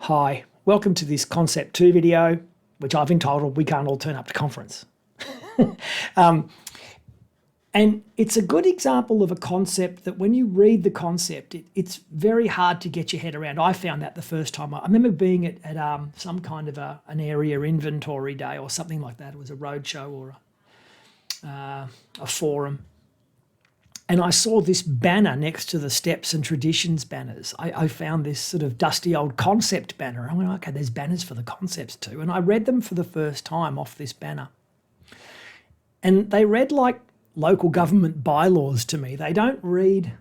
Hi, welcome to this Concept 2 video, which I've entitled We Can't All Turn Up to Conference. And it's a good example of a concept that when you read the concept, it's very hard to get your head around. I found that the first time. I remember being at some kind of an area inventory day or something like that. It was a roadshow or a forum. And I saw this banner next to the steps and traditions banners. I found this sort of dusty old concept banner. I went, okay, there's banners for the concepts too. And I read them for the first time off this banner. And they read like local government bylaws to me. They don't read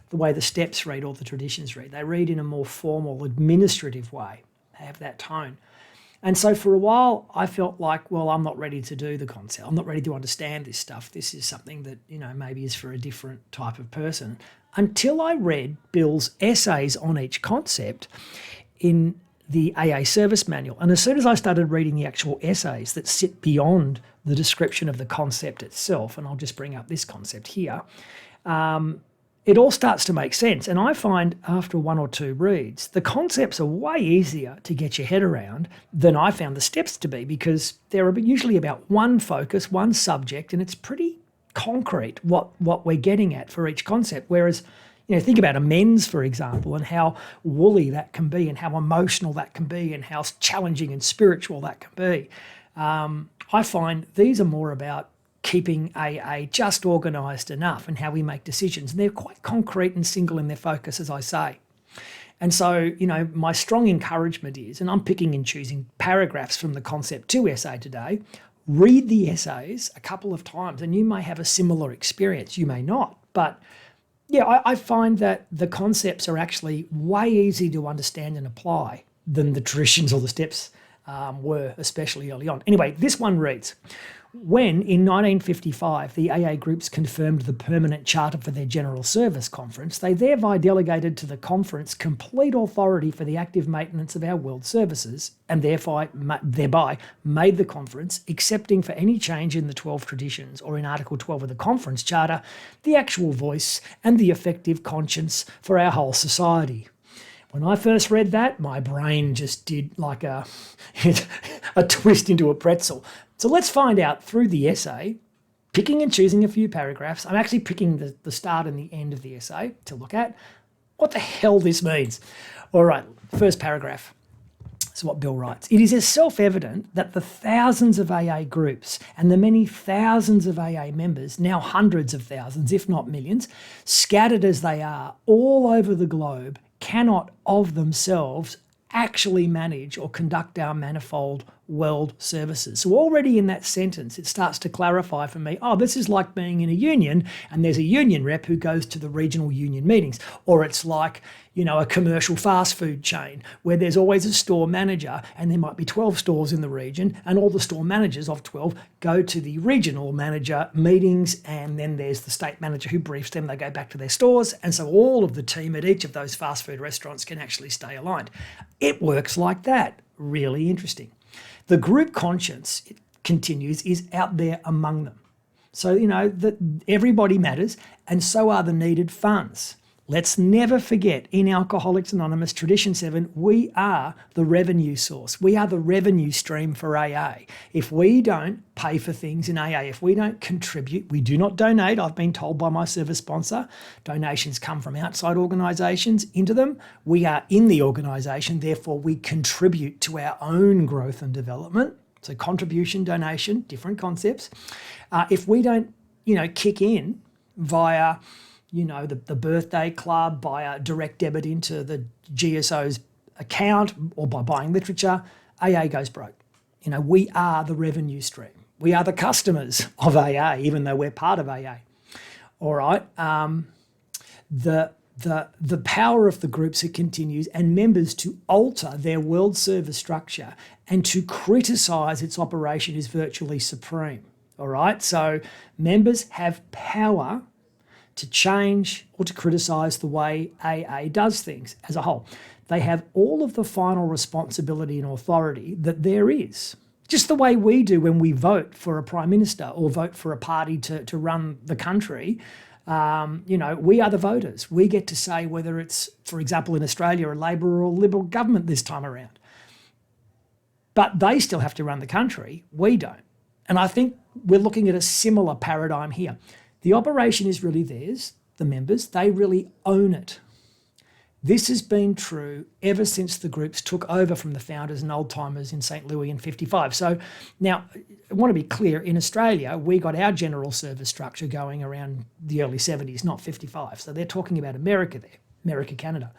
the way the steps read or the traditions read. They read in a more formal, administrative way. They have that tone. And so for a while, I felt like, well, I'm not ready to do the concept. I'm not ready to understand this stuff. This is something that, maybe is for a different type of person. Until I read Bill's essays on each concept in the AA service manual. And as soon as I started reading the actual essays that sit beyond the description of the concept itself, and I'll just bring up this concept here, it all starts to make sense. And I find after one or two reads, the concepts are way easier to get your head around than I found the steps to be, because they're usually about one focus, one subject, and it's pretty concrete what we're getting at for each concept. Whereas, think about amends, for example, and how woolly that can be and how emotional that can be and how challenging and spiritual that can be. I find these are more about keeping AA just organised enough and how we make decisions. And they're quite concrete and single in their focus, as I say. And so, my strong encouragement is, and I'm picking and choosing paragraphs from the Concept 2 essay today, read the essays a couple of times and you may have a similar experience. You may not. But yeah, I find that the concepts are actually way easier to understand and apply than the traditions or the steps were, especially early on. Anyway, this one reads, when in 1955 the AA groups confirmed the permanent charter for their General Service Conference, they thereby delegated to the conference complete authority for the active maintenance of our world services and thereby made the conference, excepting for any change in the 12 traditions or in Article 12 of the conference charter, the actual voice and the effective conscience for our whole society. When I first read that, my brain just did like a twist into a pretzel. So let's find out through the essay, picking and choosing a few paragraphs. I'm actually picking the start and the end of the essay to look at what the hell this means. All right, first paragraph. This is what Bill writes. It is self-evident that the thousands of AA groups and the many thousands of AA members, now hundreds of thousands, if not millions, scattered as they are all over the globe, cannot of themselves actually manage or conduct our manifold world services. So already in that sentence, it starts to clarify for me, this is like being in a union and there's a union rep who goes to the regional union meetings. Or it's like, a commercial fast food chain where there's always a store manager and there might be 12 stores in the region and all the store managers of 12 go to the regional manager meetings, and then there's the state manager who briefs them, they go back to their stores, and so all of the team at each of those fast food restaurants can actually stay aligned. It works like that. Really interesting. The group conscience, it continues, is out there among them. So, that everybody matters, and so are the needed funds. Let's never forget, in Alcoholics Anonymous Tradition 7, we are the revenue source. We are the revenue stream for AA. If we don't pay for things in AA, if we don't contribute, we do not donate. I've been told by my service sponsor, donations come from outside organisations into them. We are in the organisation, therefore we contribute to our own growth and development. So contribution, donation, different concepts. If we don't, kick in via the birthday club, by a direct debit into the GSO's account or by buying literature, AA goes broke. We are the revenue stream. We are the customers of AA, even though we're part of AA. All right. The power of the groups, it continues, and members to alter their world service structure and to criticise its operation is virtually supreme. All right. So members have power to change or to criticise the way AA does things as a whole. They have all of the final responsibility and authority that there is. Just the way we do when we vote for a prime minister or vote for a party to run the country. We are the voters. We get to say whether it's, for example, in Australia, a Labor or Liberal government this time around. But they still have to run the country. We don't. And I think we're looking at a similar paradigm here. The operation is really theirs, the members. They really own it. This has been true ever since the groups took over from the founders and old-timers in St. Louis in 55. So now, I want to be clear, in Australia, we got our general service structure going around the early 70s, not 55. So they're talking about America there, America, Canada.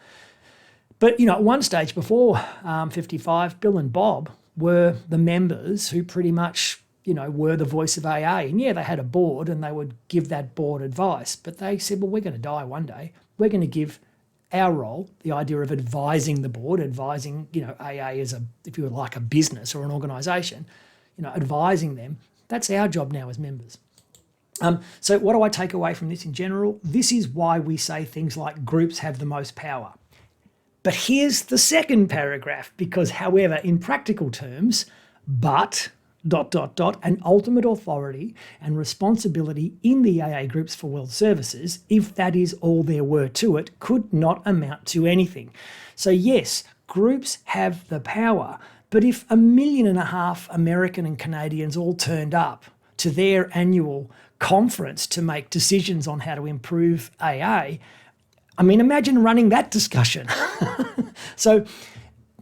But, at one stage before 55, Bill and Bob were the members who pretty much, were the voice of AA. And yeah, they had a board and they would give that board advice. But they said, well, we're going to die one day. We're going to give our role, the idea of advising the board, advising, AA as if you were like a business or an organisation, advising them, that's our job now as members. So what do I take away from this in general? This is why we say things like groups have the most power. But here's the second paragraph, because however, in practical terms, but ... an ultimate authority and responsibility in the AA groups for world services, if that is all there were to it, could not amount to anything. So yes, groups have the power, but if 1.5 million American and Canadians all turned up to their annual conference to make decisions on how to improve AA, imagine running that discussion. So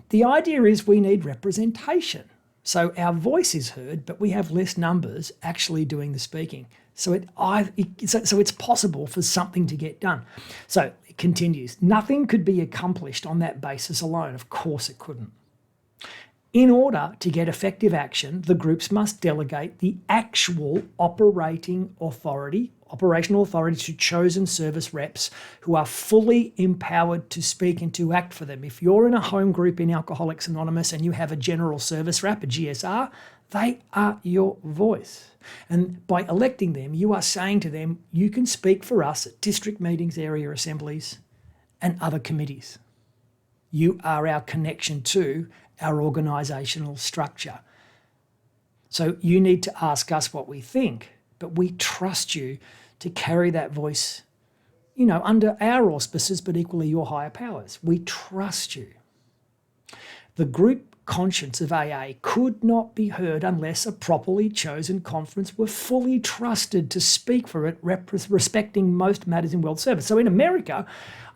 the idea is we need representation. So our voice is heard, but we have less numbers actually doing the speaking. So it's possible for something to get done. So it continues. Nothing could be accomplished on that basis alone. Of course it couldn't. In order to get effective action, the groups must delegate the actual operational authority to chosen service reps who are fully empowered to speak and to act for them. If you're in a home group in Alcoholics Anonymous and you have a general service rep, a GSR, they are your voice. And by electing them, you are saying to them, you can speak for us at district meetings, area assemblies, and other committees. You are our connection to our organisational structure. So you need to ask us what we think, but we trust you to carry that voice, under our auspices, but equally your higher powers. We trust you. The group conscience of AA could not be heard unless a properly chosen conference were fully trusted to speak for it, respecting most matters in world service. So in America,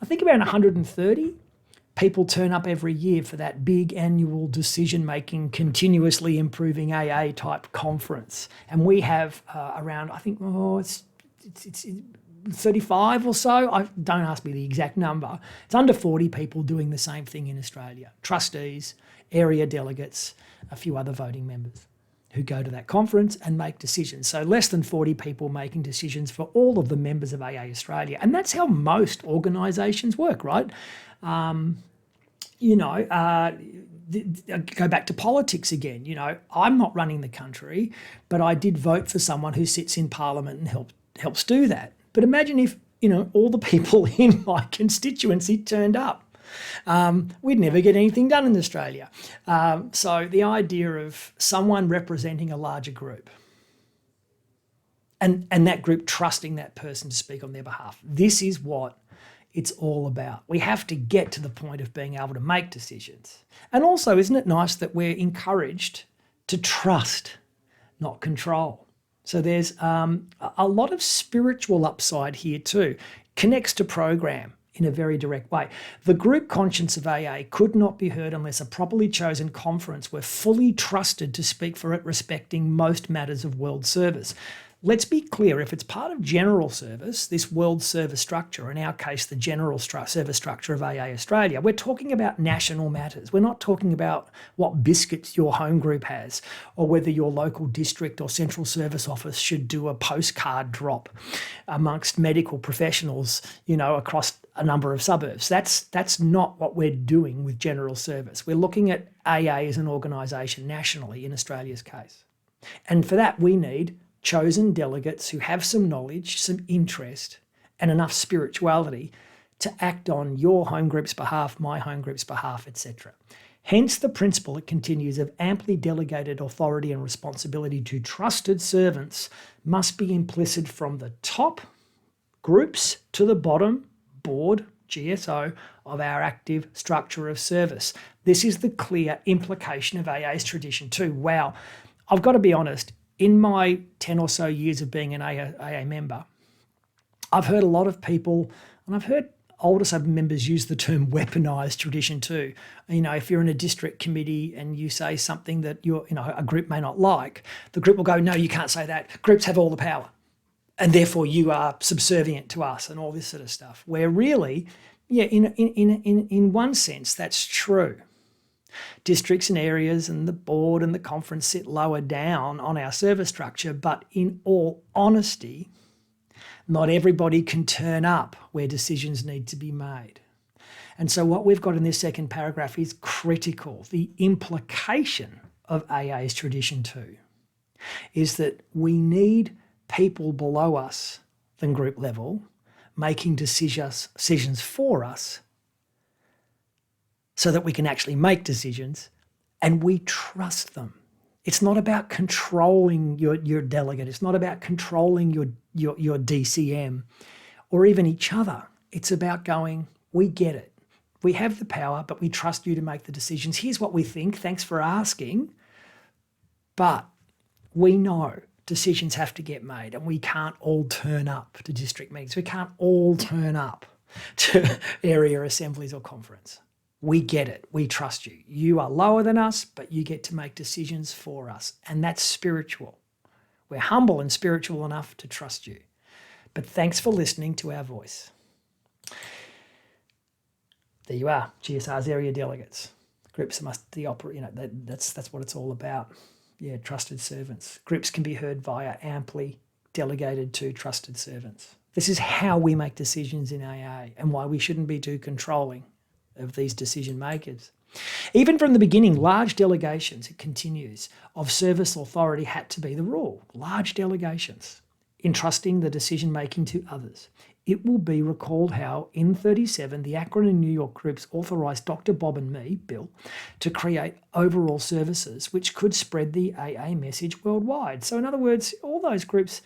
I think around 130 people turn up every year for that big annual decision-making, continuously improving AA type conference. And we have around, I think, it's 35 or so. Don't ask me the exact number. It's under 40 people doing the same thing in Australia. Trustees, area delegates, a few other voting members who go to that conference and make decisions. So less than 40 people making decisions for all of the members of AA Australia. And that's how most organisations work, right? Go back to politics again. I'm not running the country, but I did vote for someone who sits in Parliament and helps do that. But imagine if, all the people in my constituency turned up. We'd never get anything done in Australia. So the idea of someone representing a larger group and that group trusting that person to speak on their behalf, this is what it's all about. We have to get to the point of being able to make decisions. And also, isn't it nice that we're encouraged to trust, not control? So there's a lot of spiritual upside here too. Connects to program in a very direct way. The group conscience of AA could not be heard unless a properly chosen conference were fully trusted to speak for it, respecting most matters of world service. Let's be clear, if it's part of general service, this world service structure, in our case, the general service structure of AA Australia, we're talking about national matters. We're not talking about what biscuits your home group has or whether your local district or central service office should do a postcard drop amongst medical professionals, across a number of suburbs. That's not what we're doing with general service. We're looking at AA as an organisation nationally in Australia's case. And for that, we need chosen delegates who have some knowledge, some interest, and enough spirituality to act on your home group's behalf, my home group's behalf, etc. Hence the principle, it continues, of amply delegated authority and responsibility to trusted servants must be implicit from the top, Groups to the bottom, board, GSO, of our active structure of service. This is the clear implication of AA's tradition too. Wow. I've got to be honest, in my 10 or so years of being an AA member, I've heard a lot of people, and I've heard older sub members use the term weaponized tradition too. You know, if you're in a district committee and you say something that a group may not like, the group will go, no, you can't say that. Groups have all the power, and therefore you are subservient to us and all this sort of stuff. Where really, yeah, in one sense, that's true. Districts and areas and the board and the conference sit lower down on our service structure, but in all honesty, not everybody can turn up where decisions need to be made. And so what we've got in this second paragraph is critical. The implication of AA's tradition too is that we need people below us than group level making decisions for us so that we can actually make decisions and we trust them. It's not about controlling your delegate. It's not about controlling your DCM or even each other. It's about going, we get it. We have the power, but we trust you to make the decisions. Here's what we think. Thanks for asking. But we know decisions have to get made and we can't all turn up to district meetings. We can't all turn up to area assemblies or conference. We get it. We trust you. You are lower than us, but you get to make decisions for us. And that's spiritual. We're humble and spiritual enough to trust you. But thanks for listening to our voice. There you are, GSR's area delegates. Groups must that's what it's all about. Yeah, trusted servants. Groups can be heard via amply delegated to trusted servants. This is how we make decisions in AA and why we shouldn't be too controlling of these decision makers. Even from the beginning, large delegations, it continues, of service authority had to be the rule. Large delegations, entrusting the decision making to others. It will be recalled how in 37, the Akron and New York groups authorised Dr. Bob and me, Bill, to create overall services which could spread the AA message worldwide. So in other words, all those groups,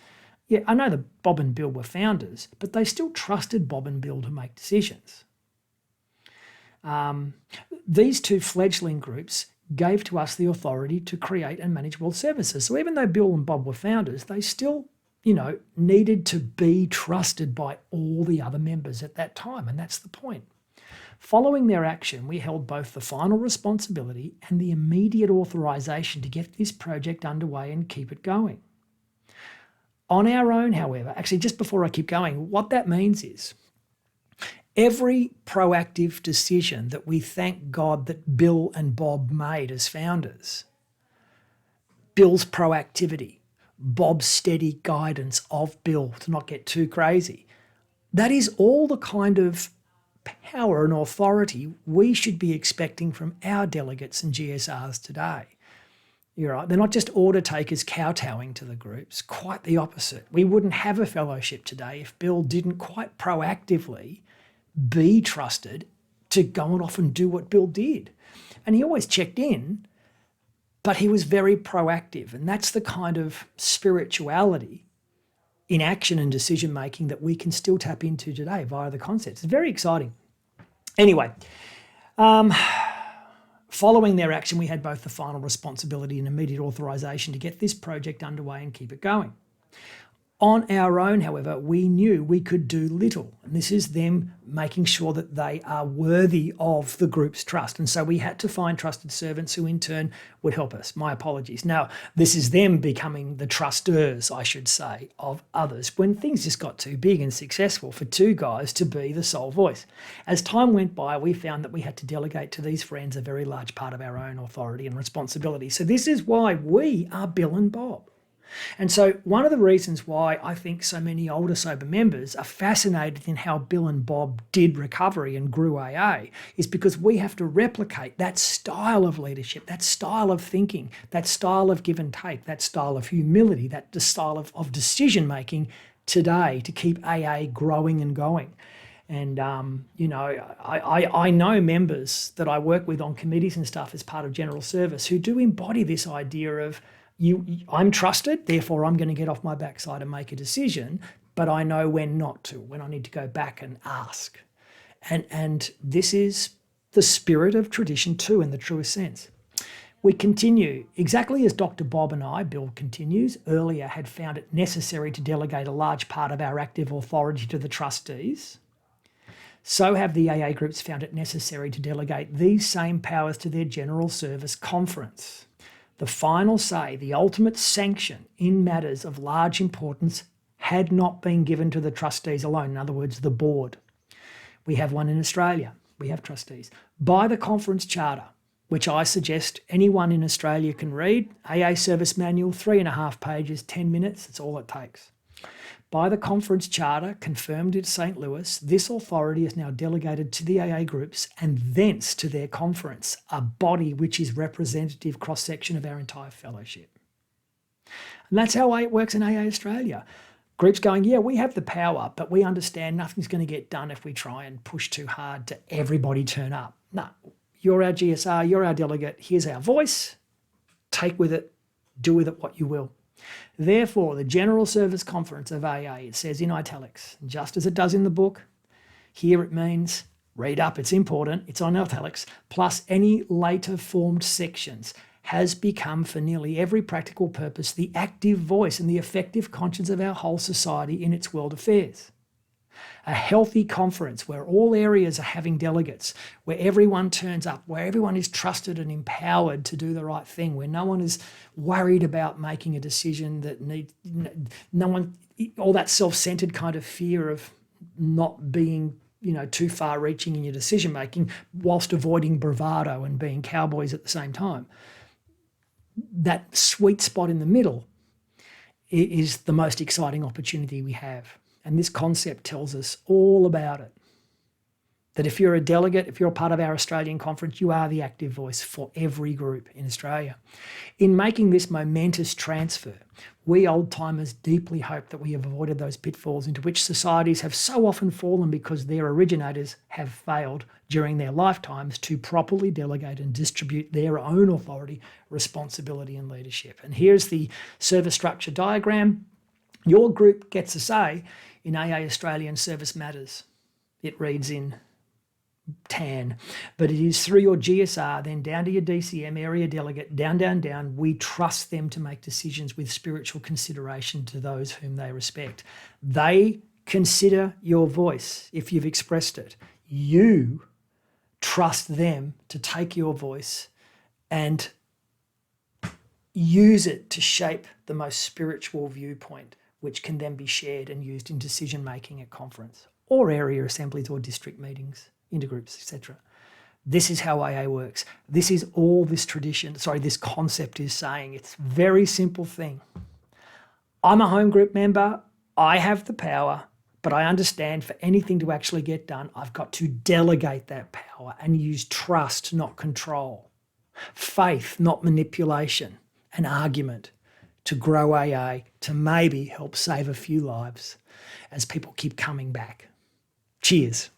yeah, I know that Bob and Bill were founders, but they still trusted Bob and Bill to make decisions. These two fledgling groups gave to us the authority to create and manage world services. So even though Bill and Bob were founders, they still, needed to be trusted by all the other members at that time, and that's the point. Following their action, we held both the final responsibility and the immediate authorization to get this project underway and keep it going. On our own, however, actually just before I keep going, what that means is every proactive decision that we thank God that Bill and Bob made as founders, Bill's proactivity, Bob's steady guidance of Bill to not get too crazy, that is all the kind of power and authority we should be expecting from our delegates and GSRs today. You're right, they're not just order takers kowtowing to the groups, quite the opposite. We wouldn't have a fellowship today if Bill didn't quite proactively be trusted to go and off and do what Bill did. And he always checked in, but he was very proactive. And that's the kind of spirituality in action and decision making that we can still tap into today via the concepts. It's very exciting. Anyway, following their action, we had both the final responsibility and immediate authorization to get this project underway and keep it going. On our own, however, we knew we could do little. And this is them making sure that they are worthy of the group's trust. And so we had to find trusted servants who in turn would help us. My apologies. Now, this is them becoming the trusters, I should say, of others when things just got too big and successful for two guys to be the sole voice. As time went by, we found that we had to delegate to these friends a very large part of our own authority and responsibility. So this is why we are Bill and Bob. And so one of the reasons why I think so many older sober members are fascinated in how Bill and Bob did recovery and grew AA is because we have to replicate that style of leadership, that style of thinking, that style of give and take, that style of humility, that style of decision making today to keep AA growing and going. And, I know members that I work with on committees and stuff as part of general service who do embody this idea of I'm trusted, therefore I'm going to get off my backside and make a decision. but I know when not to, when I need to go back and ask. And this is the spirit of tradition too, in the truest sense. We continue, exactly as Dr. Bob and I, Bill continues, earlier had found it necessary to delegate a large part of our active authority to the trustees. So have the AA groups found it necessary to delegate these same powers to their General Service Conference. The final say, the ultimate sanction in matters of large importance, had not been given to the trustees alone, in other words, the board. We have one in Australia, we have trustees, by the conference charter, which I suggest anyone in Australia can read. AA Service Manual, 3.5 pages, 10 minutes, that's all it takes. By the conference charter confirmed in St. Louis, this authority is now delegated to the AA groups and thence to their conference, a body which is representative cross-section of our entire fellowship. And that's how it works in AA Australia. Groups going, yeah, we have the power, but we understand nothing's going to get done if we try and push too hard to everybody turn up. No, you're our GSR, you're our delegate, here's our voice, take with it, do with it what you will. Therefore, the General Service Conference of AA, it says in italics, just as it does in the book, here it means, read up, it's important, it's on italics, plus any later formed sections, has become for nearly every practical purpose the active voice and the effective conscience of our whole society in its world affairs. A healthy conference where all areas are having delegates, where everyone turns up, where everyone is trusted and empowered to do the right thing, where no one is worried about making a decision that needs, no one, all that self-centered kind of fear of not being, too far reaching in your decision making whilst avoiding bravado and being cowboys at the same time. That sweet spot in the middle is the most exciting opportunity we have. And this concept tells us all about it. That if you're a delegate, if you're a part of our Australian conference, you are the active voice for every group in Australia. In making this momentous transfer, we old-timers deeply hope that we have avoided those pitfalls into which societies have so often fallen because their originators have failed during their lifetimes to properly delegate and distribute their own authority, responsibility and leadership. And here's the service structure diagram. Your group gets a say in AA Australian Service Matters. It reads in tan, but it is through your GSR, then down to your DCM area delegate, down. We trust them to make decisions with spiritual consideration to those whom they respect. They consider your voice if you've expressed it. You trust them to take your voice and use it to shape the most spiritual viewpoint, which can then be shared and used in decision-making at conference or area assemblies or district meetings, intergroups, etc. This is how AA works. This is all this this concept is saying. It's a very simple thing. I'm a home group member. I have the power, but I understand for anything to actually get done, I've got to delegate that power and use trust, not control. Faith, not manipulation, and argument to grow AA, to maybe help save a few lives as people keep coming back. Cheers.